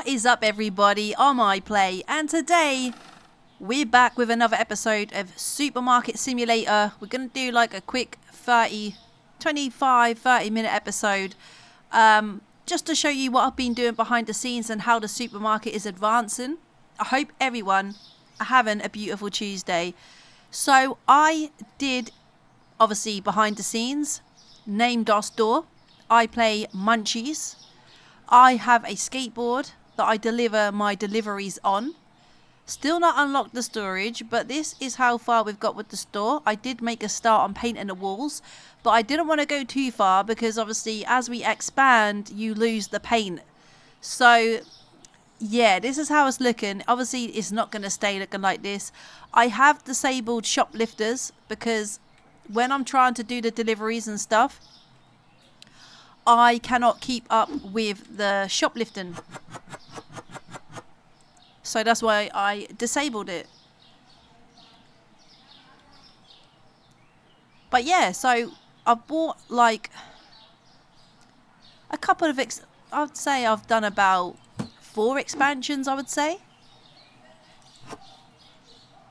What is up, everybody? I'm iPlay, and today we're back with another episode of Supermarket Simulator. We're going to do like a quick 30 minute episode just to show you what I've been doing behind the scenes and how the supermarket is advancing. I hope everyone are having a beautiful Tuesday. So I did, obviously behind the scenes, name DOS door. I play Munchies. I have a skateboard that I deliver my deliveries on. Still not unlocked the storage, but this is how far we've got with the store. I did make a start on painting the walls, but I didn't want to go too far because obviously as we expand, you lose the paint. So yeah, this is how it's looking. Obviously it's not going to stay looking like this. I have disabled shoplifters because when I'm trying to do the deliveries and stuff, I cannot keep up with the shoplifting. So that's why I disabled it. But yeah, so I bought like a couple of I'd say I've done about 4 expansions, I would say.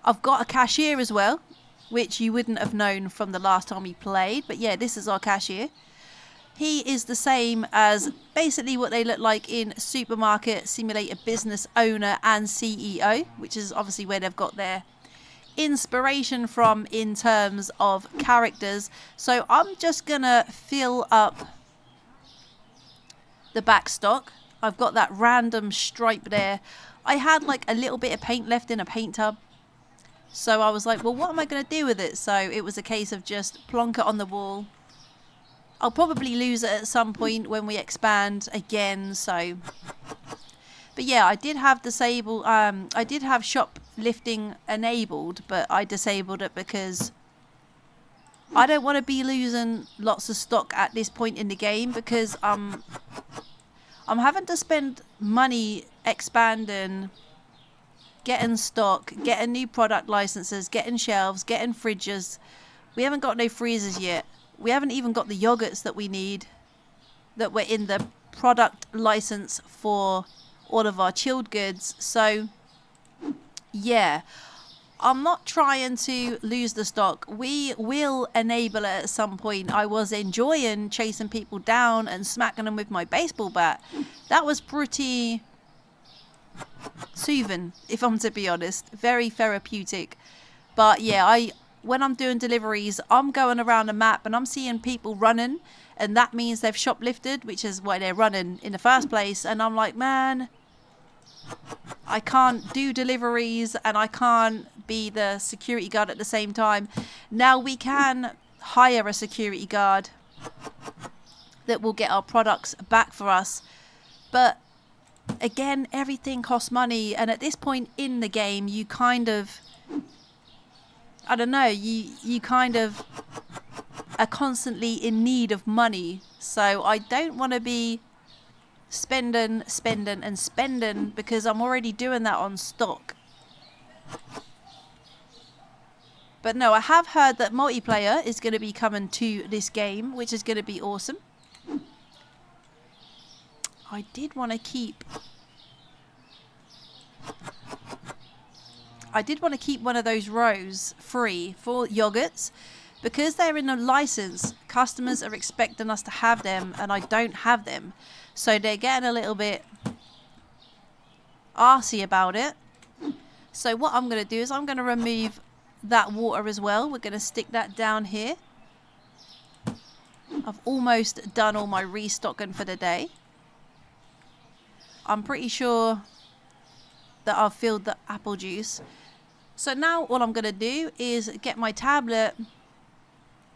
I've got a cashier as well, which you wouldn't have known from the last time we played. But yeah, this is our cashier. He is the same as basically what they look like in Supermarket Simulator Business Owner and CEO, which is obviously where they've got their inspiration from in terms of characters. So I'm just gonna fill up the back stock. I've got that random stripe there. I had like a little bit of paint left in a paint tub, so I was like, well, what am I gonna do with it? So it was a case of just plonk it on the wall. I'll probably lose it at some point when we expand again. So, but yeah, I did have disabled. I did have shoplifting enabled, but I disabled it because I don't want to be losing lots of stock at this point in the game because I'm having to spend money expanding, getting stock, getting new product licenses, getting shelves, getting fridges. We haven't got no freezers yet. We haven't even got the yogurts that we need that were in the product license for all of our chilled goods. So yeah, I'm not trying to lose the stock. We will enable it at some point. I was enjoying chasing people down and smacking them with my baseball bat. That was pretty soothing, if I'm to be honest. Very therapeutic. But yeah, when I'm doing deliveries, I'm going around the map and I'm seeing people running, and that means they've shoplifted, which is why they're running in the first place. And I'm like, man, I can't do deliveries and I can't be the security guard at the same time. Now we can hire a security guard that will get our products back for us, but again, everything costs money, and at this point in the game, you kind of, I don't know, you kind of are constantly in need of money. So I don't want to be spending because I'm already doing that on stock. But no, I have heard that multiplayer is going to be coming to this game, which is going to be awesome. I did want to keep one of those rows free for yogurts because they're in a license. Customers are expecting us to have them and I don't have them, so they're getting a little bit arsy about it. So what I'm going to do is I'm going to remove that water as well. We're going to stick that down here. I've almost done all my restocking for the day. I'm pretty sure that I've filled the apple juice. So now all I'm going to do is get my tablet,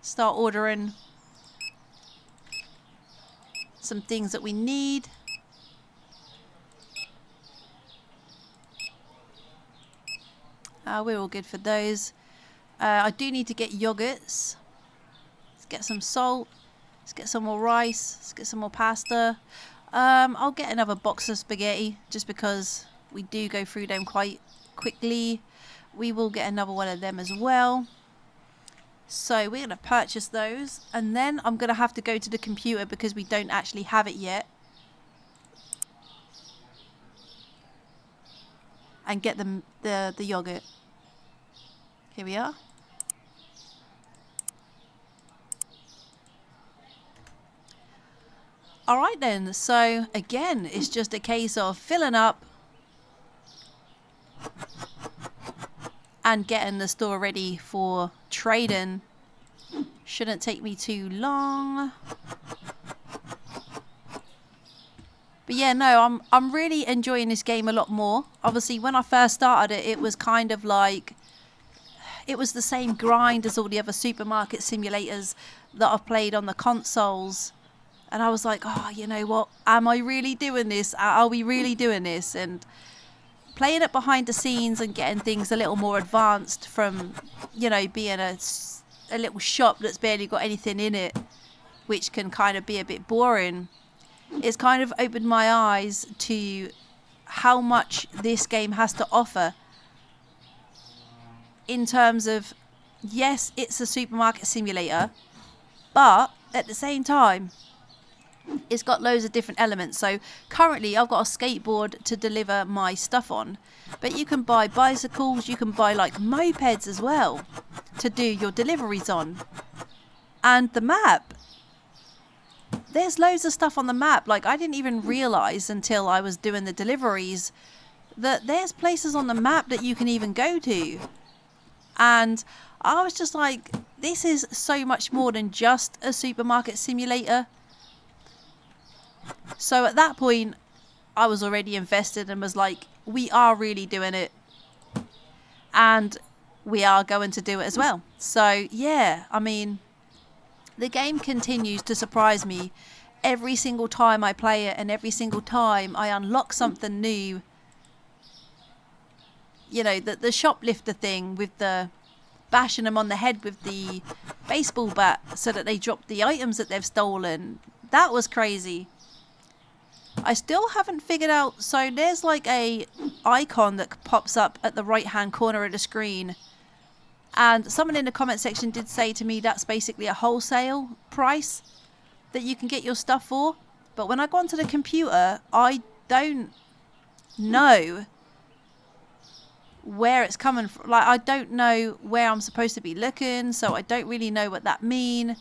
start ordering some things that we need. We're all good for those. I do need to get yogurts. Let's get some salt. Let's get some more rice. Let's get some more pasta. I'll get another box of spaghetti just because we do go through them quite quickly. We will get another one of them as well. So we're going to purchase those, and then I'm going to have to go to the computer because we don't actually have it yet. and get the yogurt. Here we are. All right then, so again, it's just a case of filling up and getting the store ready for trading. Shouldn't take me too long. But yeah, no, I'm really enjoying this game a lot more. Obviously, when I first started it, it was kind of like, it was the same grind as all the other supermarket simulators that I've played on the consoles. And I was like, oh, you know what? Am I really doing this? Are we really doing this? And playing it behind the scenes and getting things a little more advanced from, you know, being a little shop that's barely got anything in it, which can kind of be a bit boring. It's kind of opened my eyes to how much this game has to offer in terms of, yes, it's a supermarket simulator, but at the same time, it's got loads of different elements. So currently I've got a skateboard to deliver my stuff on, but you can buy bicycles, you can buy like mopeds as well to do your deliveries on. And the map, there's loads of stuff on the map. Like, I didn't even realize until I was doing the deliveries that there's places on the map that you can even go to. And I was just like, this is so much more than just a supermarket simulator. So at that point, I was already invested and was like, we are really doing it. And we are going to do it as well. So yeah, I mean, the game continues to surprise me every single time I play it, and every single time I unlock something new. You know, the shoplifter thing with the bashing them on the head with the baseball bat so that they drop the items that they've stolen. That was crazy. I still haven't figured out, so there's like a icon that pops up at the right hand corner of the screen, and someone in the comment section did say to me that's basically a wholesale price that you can get your stuff for. But when I go onto the computer, I don't know where it's coming from. Like, I don't know where I'm supposed to be looking, so I don't really know what that means.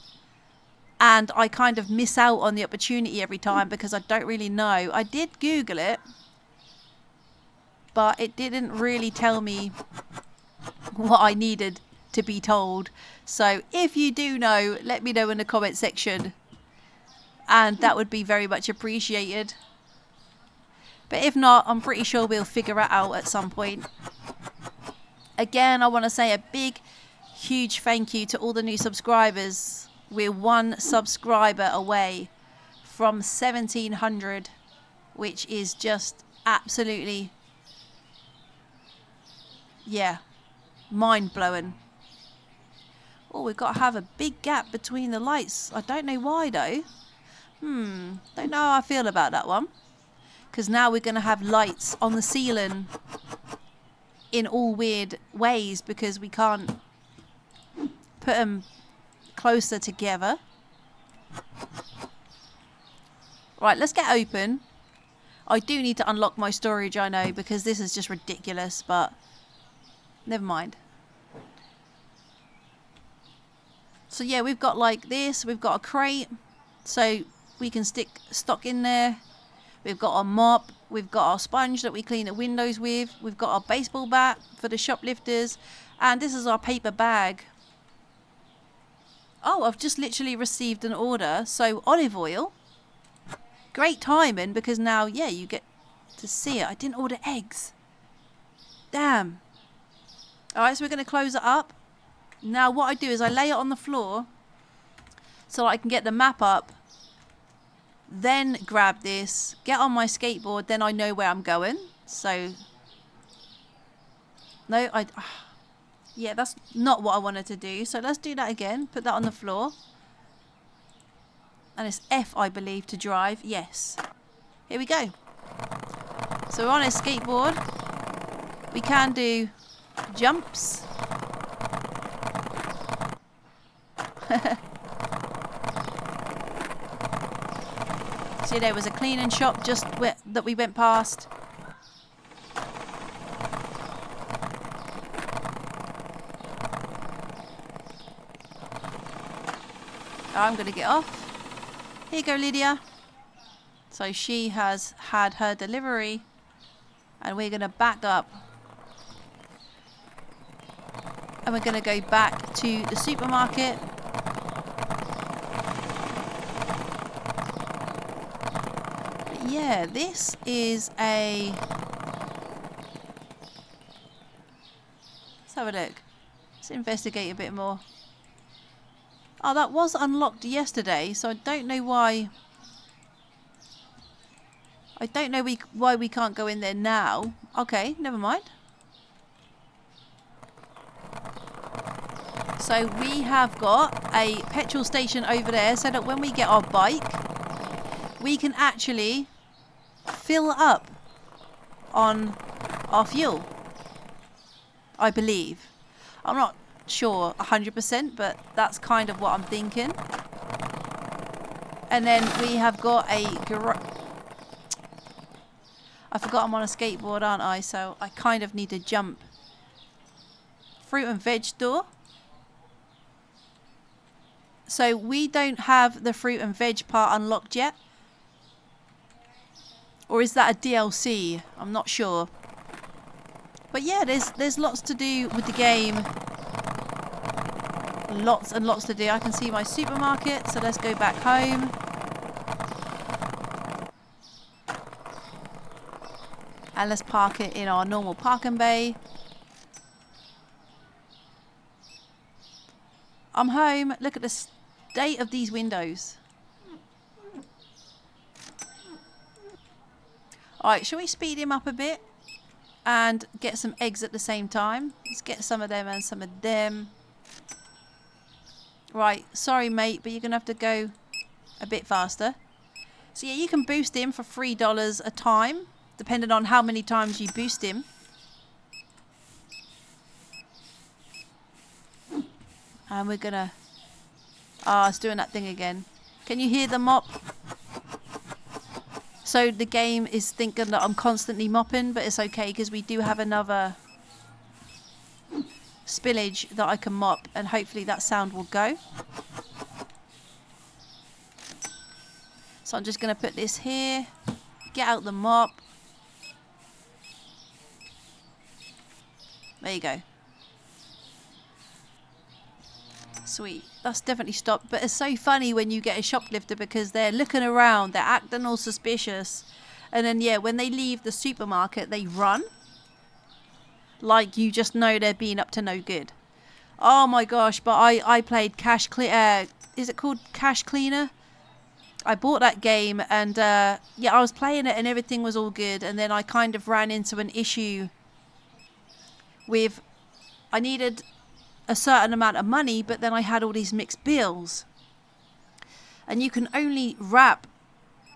And I kind of miss out on the opportunity every time because I don't really know. I did Google it, but it didn't really tell me what I needed to be told. So if you do know, let me know in the comment section, and that would be very much appreciated. But if not, I'm pretty sure we'll figure it out at some point. Again, I want to say a big, huge thank you to all the new subscribers. We're one subscriber away from 1,700, which is just absolutely, yeah, mind-blowing. Oh, we've got to have a big gap between the lights. I don't know why, though. Don't know how I feel about that one. Because now we're going to have lights on the ceiling in all weird ways because we can't put them closer together. Right, let's get open. I do need to unlock my storage, I know, because this is just ridiculous, but never mind. So yeah, we've got like this, we've got a crate so we can stick stock in there. We've got a mop, we've got our sponge that we clean the windows with, we've got our baseball bat for the shoplifters, and this is our paper bag. Oh, I've just literally received an order. So olive oil. Great timing because now, yeah, you get to see it. I didn't order eggs. Damn. Alright, so we're going to close it up. Now what I do is I lay it on the floor so I can get the map up. Then grab this, get on my skateboard, then I know where I'm going. So, no, yeah, that's not what I wanted to do. So let's do that again. Put that on the floor. And it's F, I believe, to drive. Yes. Here we go. So we're on a skateboard. We can do jumps. See, there was a cleaning shop just that we went past. I'm going to get off. Here you go, Lydia. So she has had her delivery. And we're going to back up. And we're going to go back to the supermarket. But yeah, this is a... Let's have a look. Let's investigate a bit more. Oh, that was unlocked yesterday, so I don't know why... I don't know why we can't go in there now. Okay, never mind. So we have got a petrol station over there so that when we get our bike, we can actually fill up on our fuel. I believe. I'm not sure 100%, but that's kind of what I'm thinking. And then we have got a garage. I forgot I'm on a skateboard, aren't I? So I kind of need to jump. Fruit and veg store. So we don't have the fruit and veg part unlocked yet. Or is that a DLC? I'm not sure. But yeah, there's lots to do with the game. Lots and lots to do. I can see my supermarket, so let's go back home. And let's park it in our normal parking bay. I'm home. Look at the state of these windows. Alright, shall we speed him up a bit? And get some eggs at the same time. Let's get some of them and some of them. Right, sorry mate, but you're going to have to go a bit faster. So yeah, you can boost him for $3 a time, depending on how many times you boost him. And we're going to... Ah, it's doing that thing again. Can you hear the mop? So the game is thinking that I'm constantly mopping, but it's okay because we do have another spillage that I can mop, and hopefully that sound will go. So I'm just going to put this here, get out the mop. There you go. Sweet. That's definitely stopped. But it's so funny when you get a shoplifter because they're looking around, they're acting all suspicious. And then, yeah, when they leave the supermarket, they run. Like you just know they're being up to no good. Oh my gosh, but I played Cash Cleaner. Is it called Cash Cleaner? I bought that game and, yeah, I was playing it and everything was all good. And then I kind of ran into an issue with... I needed a certain amount of money, but then I had all these mixed bills, and you can only wrap,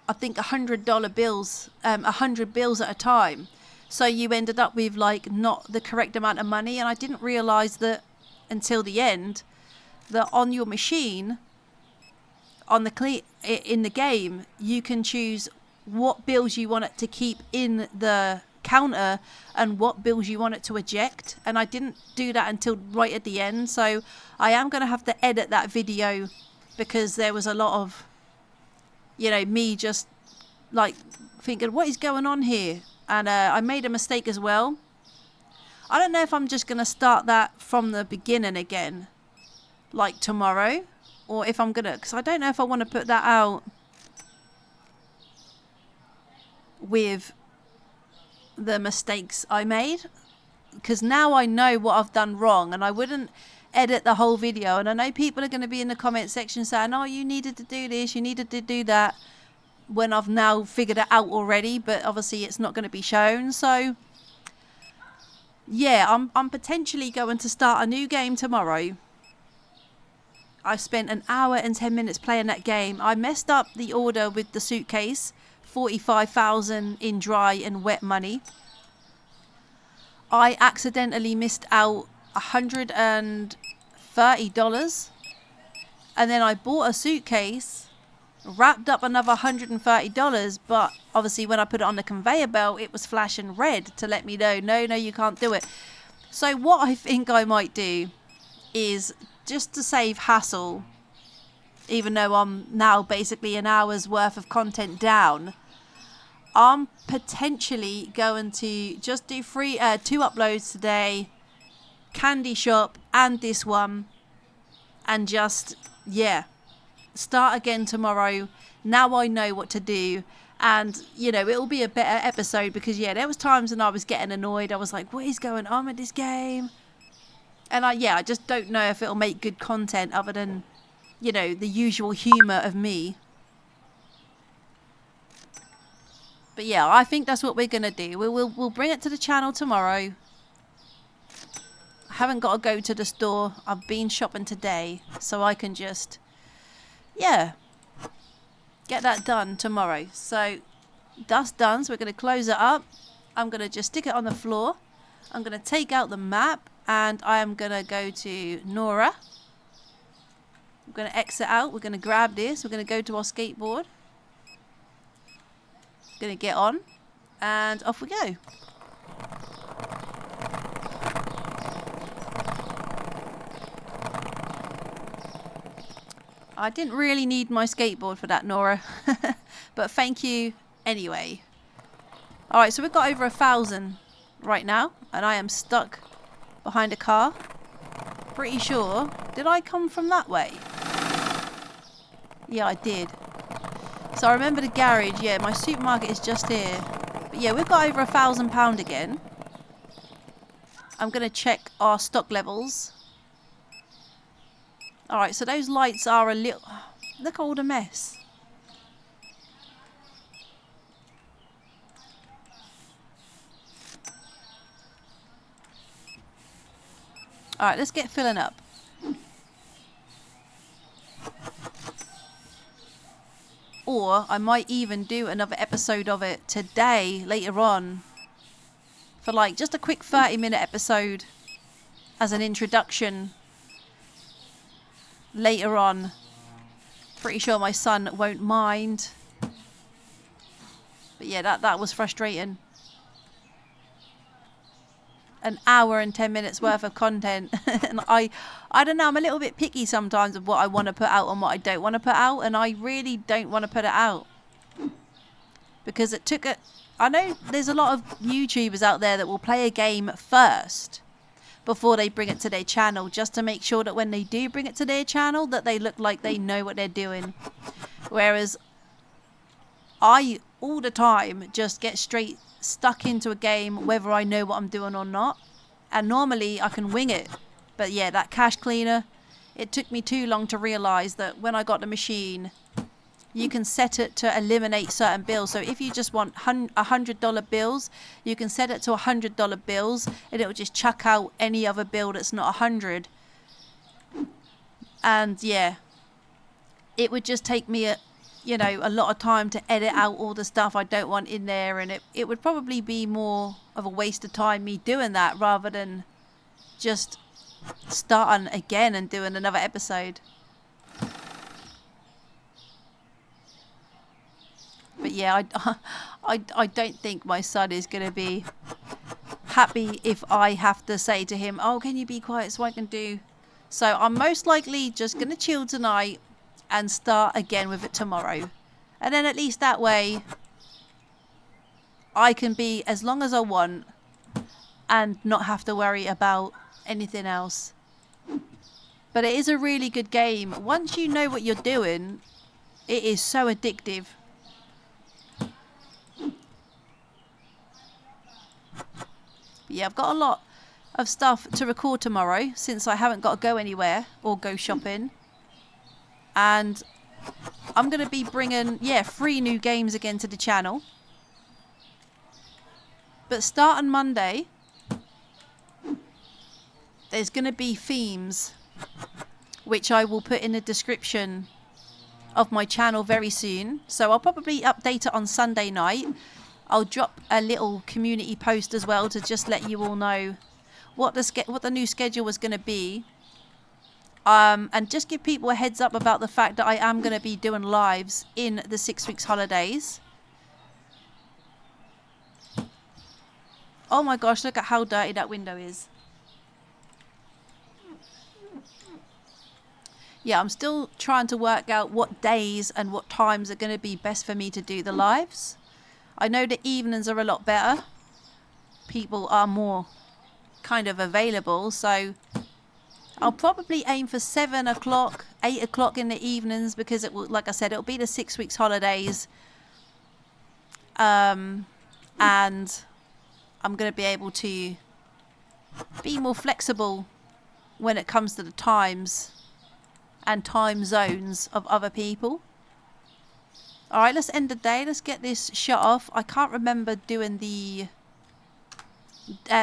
I think, $100 bills, 100 bills at a time. So you ended up with like not the correct amount of money, and I didn't realize that until the end that on your machine, on the in the game, you can choose what bills you want it to keep in the counter and what bills you want it to eject, and I didn't do that until right at the end, so I am going to have to edit that video because there was a lot of, you know, me just like thinking what is going on here, and I made a mistake as well. I don't know if I'm just going to start that from the beginning again like tomorrow, or if I'm gonna, because I don't know if I want to put that out with the mistakes I made, because now I know what I've done wrong, and I wouldn't edit the whole video. And I know people are going to be in the comment section saying, oh, you needed to do this, you needed to do that, when I've now figured it out already, but obviously it's not going to be shown. So yeah, I'm potentially going to start a new game tomorrow. I spent an hour and 10 minutes playing that game. I messed up the order with the suitcase, 45,000 in dry and wet money. I accidentally missed out $130, and then I bought a suitcase, wrapped up another $130, but obviously when I put it on the conveyor belt it was flashing red to let me know, no, you can't do it. So what I think I might do is, just to save hassle, even though I'm now basically an hour's worth of content down, I'm potentially going to just do 2 uploads today, Candy Shop and this one, and just, yeah, start again tomorrow. Now I know what to do, and you know, it'll be a better episode, because yeah, there was times when I was getting annoyed. I was like, what is going on with this game? And I just don't know if it'll make good content other than, you know, the usual humor of me. But yeah, I think that's what we're gonna do. We'll bring it to the channel tomorrow. I haven't got to go to the store. I've been shopping today, so I can just, yeah, get that done tomorrow. So that's done. So we're going to close it up. I'm going to just stick it on the floor. I'm going to take out the map, and I am going to go to Nora. I'm going to exit out. We're going to grab this. We're going to go to our skateboard. Going to get on, and off we go. I didn't really need my skateboard for that, Nora. But thank you anyway. Alright, so we've got over 1,000 right now. And I am stuck behind a car. Pretty sure. Did I come from that way? Yeah, I did. So I remember the garage. Yeah, my supermarket is just here. But yeah, we've got over £1,000 again. I'm going to check our stock levels. Alright, so those lights are a little... Look at all the mess. Alright, let's get filling up. Or I might even do another episode of it today, later on. For like just a quick 30-minute episode as an introduction. Later on. Pretty sure my son won't mind. But yeah, that was frustrating. An hour and 10 minutes worth of content. And I don't know, I'm a little bit picky sometimes of what I want to put out and what I don't want to put out. And I really don't want to put it out. Because it took I know there's a lot of YouTubers out there that will play a game first before they bring it to their channel, just to make sure that when they do bring it to their channel that they look like they know what they're doing. Whereas I all the time just get straight stuck into a game whether I know what I'm doing or not, and normally I can wing it. But yeah, that cache cleaner, it took me too long to realize that when I got the machine, you can set it to eliminate certain bills. So if you just want $100 bills, you can set it to $100 bills, and it will just chuck out any other bill that's not 100. And yeah, it would just take me a lot of time to edit out all the stuff I don't want in there, and it would probably be more of a waste of time me doing that rather than just starting again and doing another episode. But yeah, I don't think my son is going to be happy if I have to say to him, oh, can you be quiet so I can do... So I'm most likely just going to chill tonight and start again with it tomorrow. And then at least that way I can be as long as I want and not have to worry about anything else. But it is a really good game. Once you know what you're doing, it is so addictive. Yeah, I've got a lot of stuff to record tomorrow since I haven't got to go anywhere or go shopping. And I'm going to be bringing, 3 new games again to the channel. But starting Monday, there's going to be themes, which I will put in the description of my channel very soon. So I'll probably update it on Sunday night. I'll drop a little community post as well to just let you all know what the new schedule was going to be. And just give people a heads up about the fact that I am going to be doing lives in the 6 weeks holidays. Oh my gosh, look at how dirty that window is. Yeah, I'm still trying to work out what days and what times are going to be best for me to do the lives. I know the evenings are a lot better. People are more kind of available, so I'll probably aim for 7 o'clock, 8 o'clock in the evenings, because it will, like I said, it'll be the 6 weeks holidays. And I'm going to be able to be more flexible when it comes to the times and time zones of other people. All right, let's end the day. Let's get this shut off. I can't remember doing the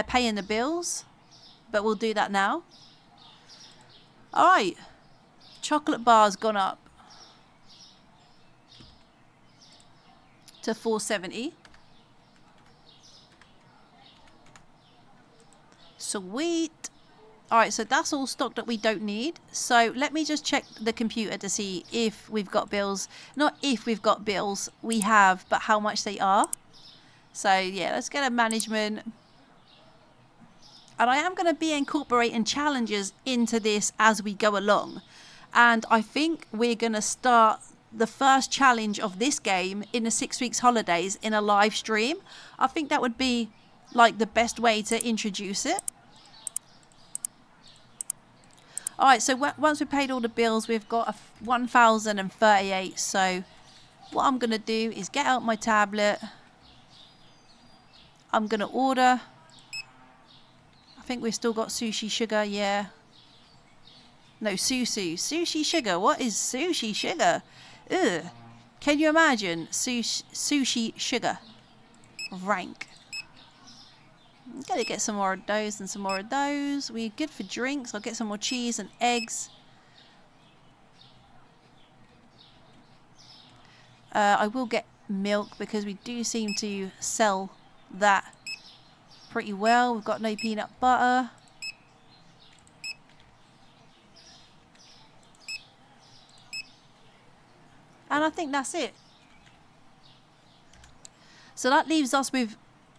paying the bills, but we'll do that now. All right, chocolate bar's gone up to 470. Sweet. All right, so that's all stock that we don't need. So let me just check the computer to see if we've got bills. Not if we've got bills, we have, but how much they are. So yeah, let's get a management. And I am going to be incorporating challenges into this as we go along. And I think we're going to start the first challenge of this game in the 6 weeks holidays in a live stream. I think that would be like the best way to introduce it. All right, so once we've paid all the bills, we've got 1,038. So what I'm going to do is get out my tablet. I'm going to order. I think we've still got sushi sugar, yeah. No, sushi sugar. What is sushi sugar? Ugh. Can you imagine sushi sugar? Rank. Gotta get some more of those and some more of those. We're good for drinks. I'll get some more cheese and eggs. I will get milk because we do seem to sell that pretty well. We've got no peanut butter. And I think that's it. So that leaves us with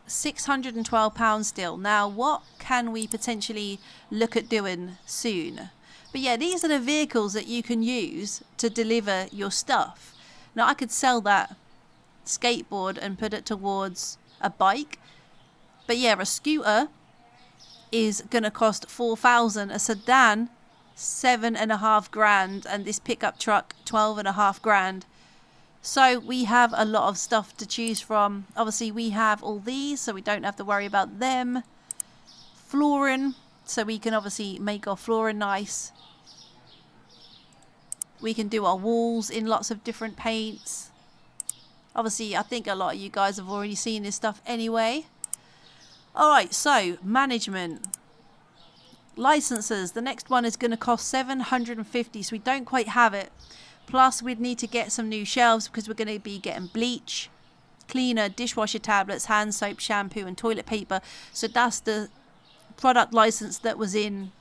£612 still. Now, what can we potentially look at doing soon? But yeah, these are the vehicles that you can use to deliver your stuff. Now, I could sell that skateboard and put it towards a bike. But yeah, a scooter is going to cost 4,000, a sedan 7.5 grand, and this pickup truck 12.5 grand. So we have a lot of stuff to choose from. Obviously, we have all these, so we don't have to worry about them. Flooring, so we can obviously make our flooring nice. We can do our walls in lots of different paints. Obviously, I think a lot of you guys have already seen this stuff anyway. All right, so management. Licenses. The next one is going to cost 750, so we don't quite have it. Plus, we'd need to get some new shelves because we're going to be getting bleach, cleaner, dishwasher tablets, hand soap, shampoo, and toilet paper. So that's the product license that was in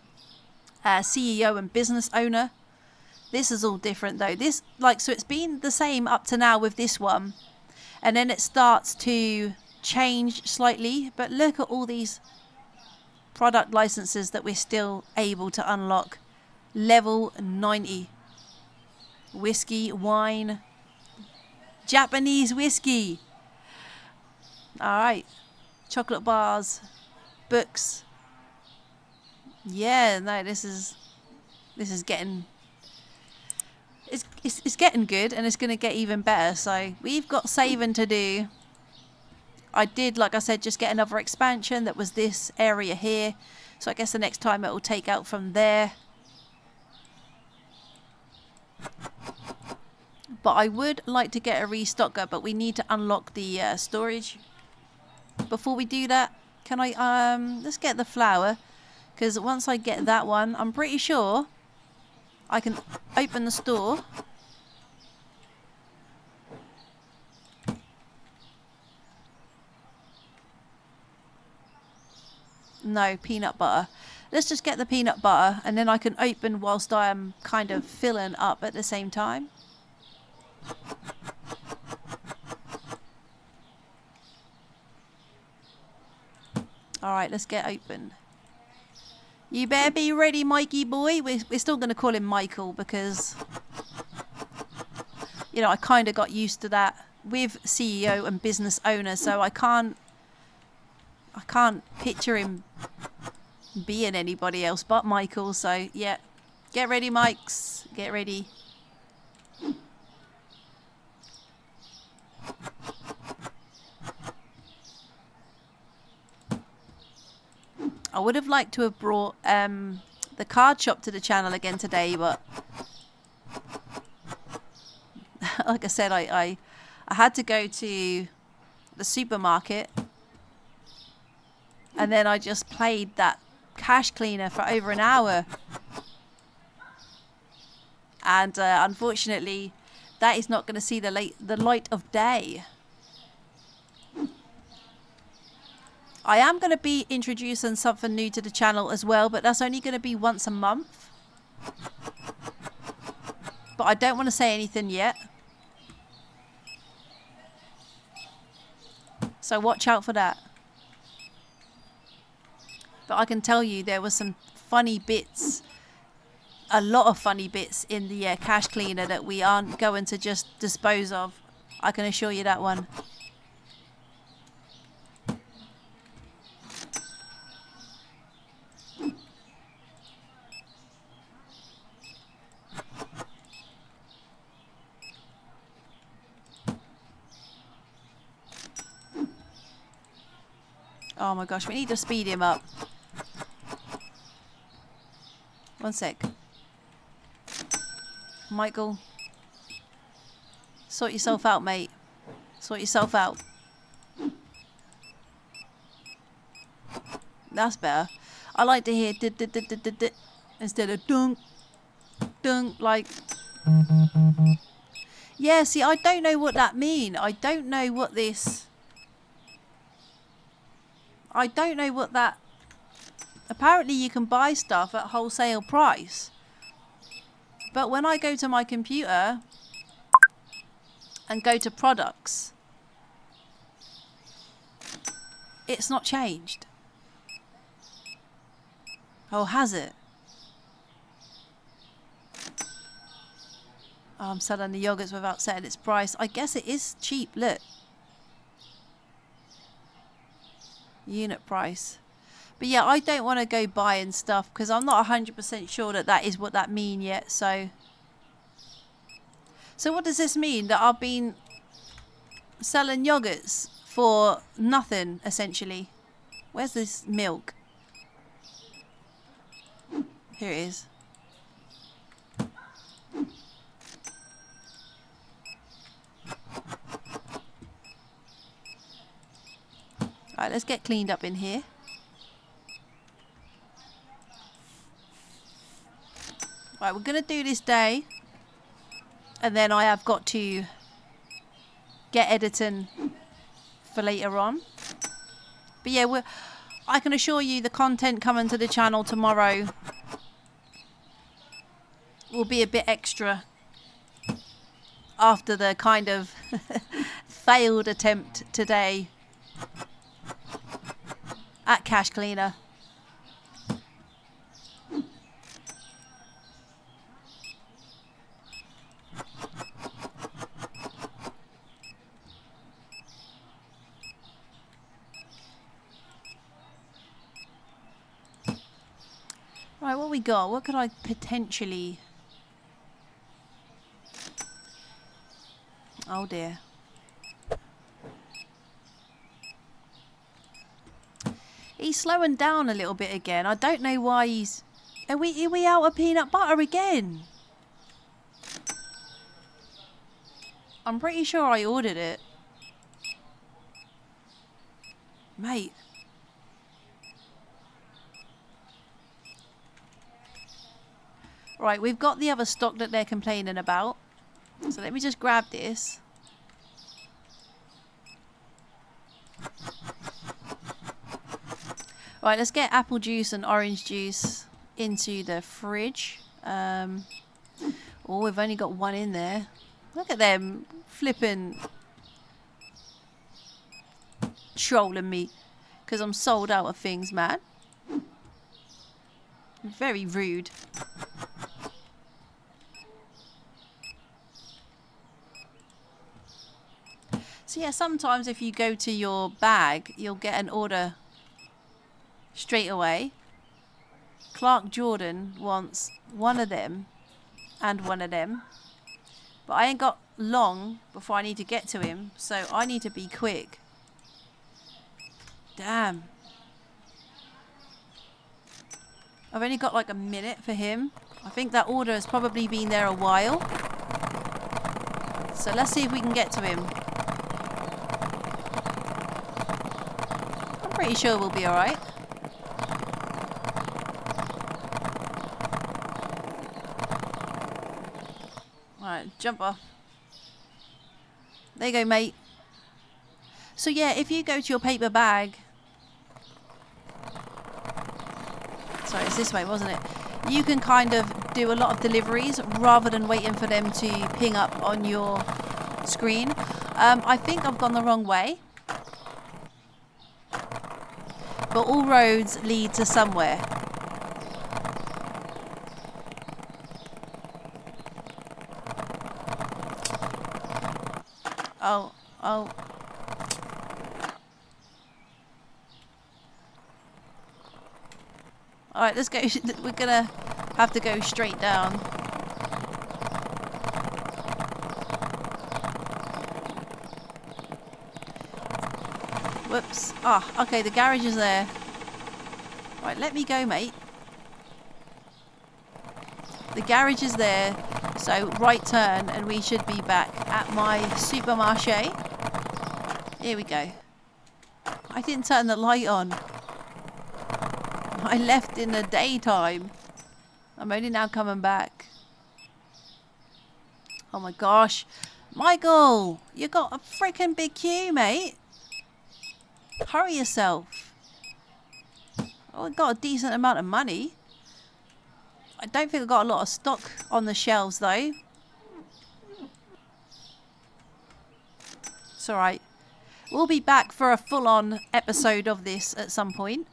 CEO and business owner. This is all different though. This, like, so it's been the same up to now with this one, and then it starts to change slightly. But look at all these product licenses that we're still able to unlock. Level 90. Whiskey, wine, Japanese whiskey. All right, chocolate bars, books. Yeah, no, this is getting it's getting good, and it's going to get even better. So we've got saving to do. I did, like I said, just get another expansion that was this area here. So I guess the next time it will take out from there. But I would like to get a restocker, but we need to unlock the storage. Before we do that, can I let's get the flour, because once I get that one, I'm pretty sure I can open the store. No, peanut butter. Let's just get the peanut butter, and then I can open whilst I am kind of filling up at the same time. All right, let's get open. You better be ready, Mikey boy. We're still going to call him Michael because, you know, I kind of got used to that with CEO and business owner, so I can't picture him being anybody else but Michael. So yeah, get ready, Mikes. Get ready. I would have liked to have brought the card shop to the channel again today, but like I said, I had to go to the supermarket, and then I just played that cash cleaner for over an hour, and unfortunately that is not going to see the light of day. I am going to be introducing something new to the channel as well, but that's only going to be once a month. But I don't want to say anything yet. So watch out for that. But I can tell you there were some funny bits, a lot of funny bits in the cash cleaner that we aren't going to just dispose of. I can assure you that one. Oh my gosh, we need to speed him up. One sec. Michael. Sort yourself out, mate. Sort yourself out. That's better. I like to hear instead of dunk, dunk, like. Yeah, see, I don't know what that means. I don't know what this... I don't know what that... Apparently you can buy stuff at wholesale price. But when I go to my computer and go to products, it's not changed. Oh, has it? Oh, I'm selling the yogurts without setting its price. I guess it is cheap, look. Unit price. But yeah, I don't want to go buying stuff because I'm not 100% sure that that is what that means yet. So what does this mean? That I've been selling yogurts for nothing, essentially? Where's this milk? Here it is. Alright, let's get cleaned up in here. Right, we're going to do this day. And then I have got to get editing for later on. But yeah, I can assure you the content coming to the channel tomorrow will be a bit extra after the kind of failed attempt today at Cash Cleaner. Right, what we got? What could I potentially... Oh dear. He's slowing down a little bit again. I don't know why he's... Are we out of peanut butter again? I'm pretty sure I ordered it. Mate. Right, we've got the other stock that they're complaining about. So let me just grab this. Right, let's get apple juice and orange juice into the fridge. Oh, we've only got one in there. Look at them flipping trolling me because I'm sold out of things, man. Very rude. So yeah, sometimes if you go to your bag, you'll get an order straight away. Clark Jordan wants one of them and one of them. But I ain't got long before I need to get to him, so I need to be quick. Damn. I've only got like a minute for him. I think that order has probably been there a while. So let's see if we can get to him. I'm pretty sure we'll be alright. Alright, jump off. There you go, mate. So yeah, if you go to your paper bag... Sorry, it's this way, wasn't it? You can kind of do a lot of deliveries rather than waiting for them to ping up on your screen. I think I've gone the wrong way. But all roads lead to somewhere. Oh. Alright, let's go. We're gonna have to go straight down. Whoops. Ah, okay, the garage is there. Right, let me go, mate. The garage is there, so right turn and we should be back at my supermarché. Here we go. I didn't turn the light on. I left in the daytime. I'm only now coming back. Oh my gosh. Michael, you got a freaking big queue, mate. Hurry yourself. Oh, I got a decent amount of money. I don't think I got a lot of stock on the shelves though. It's alright. We'll be back for a full-on episode of this at some point.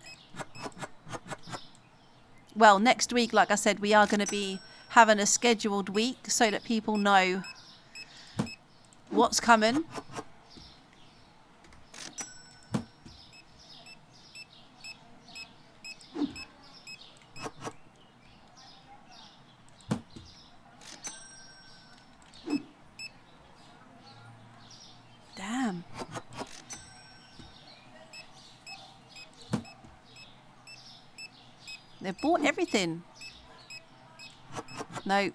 Well, next week, like I said, we are going to be having a scheduled week so that people know what's coming. Damn. They've bought everything. No.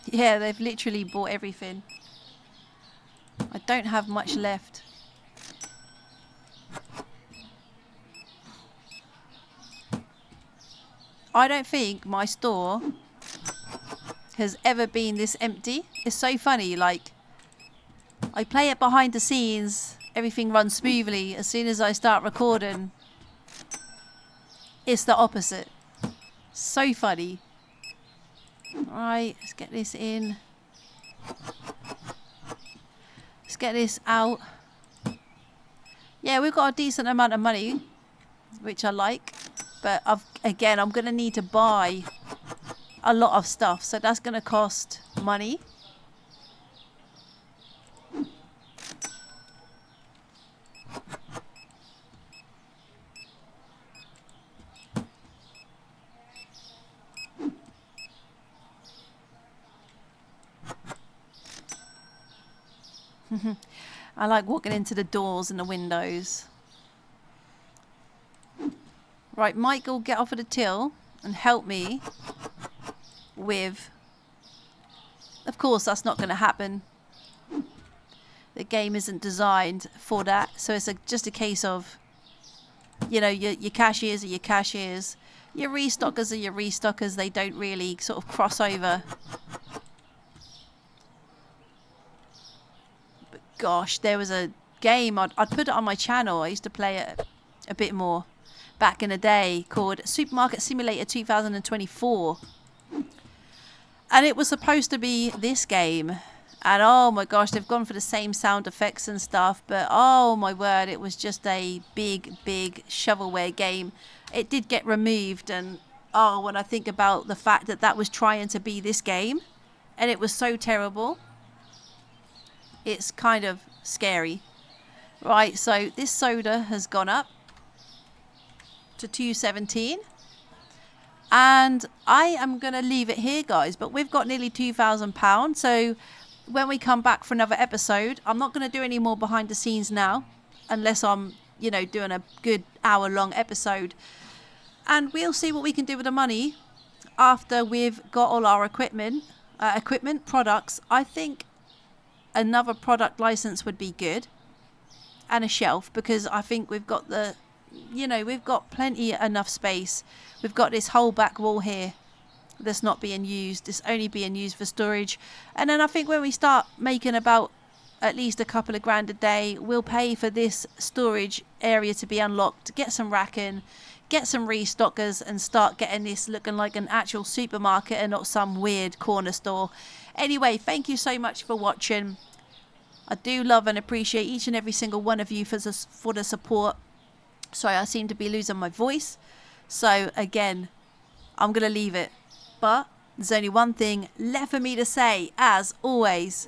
Yeah, they've literally bought everything. I don't have much left. I don't think my store has ever been this empty. It's so funny, like, I play it behind the scenes, everything runs smoothly. As soon as I start recording, it's the opposite. So funny. Right, let's get this in. Let's get this out. Yeah, we've got a decent amount of money, which I like. But again, I'm going to need to buy a lot of stuff. So that's going to cost money. I like walking into the doors and the windows. Right, Michael, get off of the till and help me with... Of course, that's not going to happen. The game isn't designed for that. So it's just a case of, you know, your cashiers are your cashiers. Your restockers are your restockers. They don't really sort of cross over. But gosh, there was a game, I'd put it on my channel. I used to play it a bit more back in the day, called Supermarket Simulator 2024. And it was supposed to be this game. And oh my gosh, they've gone for the same sound effects and stuff, but oh my word, it was just a big shovelware game. It did get removed, and oh, when I think about the fact that that was trying to be this game and it was so terrible, it's kind of scary. Right, so this soda has gone up to 217. And I am going to leave it here, guys, but we've got nearly £2,000. So when we come back for another episode, I'm not going to do any more behind the scenes now, unless I'm, doing a good hour-long episode. And we'll see what we can do with the money after we've got all our equipment, products. I think another product license would be good, and a shelf, because I think we've got we've got plenty enough space. We've got this whole back wall here that's not being used. It's only being used for storage. And then I think when we start making about at least a couple of grand a day, we'll pay for this storage area to be unlocked, get some racking, get some restockers, and start getting this looking like an actual supermarket and not some weird corner store. Anyway, thank you so much for watching. I do love and appreciate each and every single one of you for the support. Sorry, I seem to be losing my voice. So again, I'm going to leave it. But there's only one thing left for me to say, as always.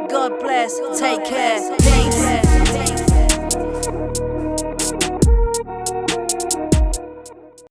God bless, take care, take care.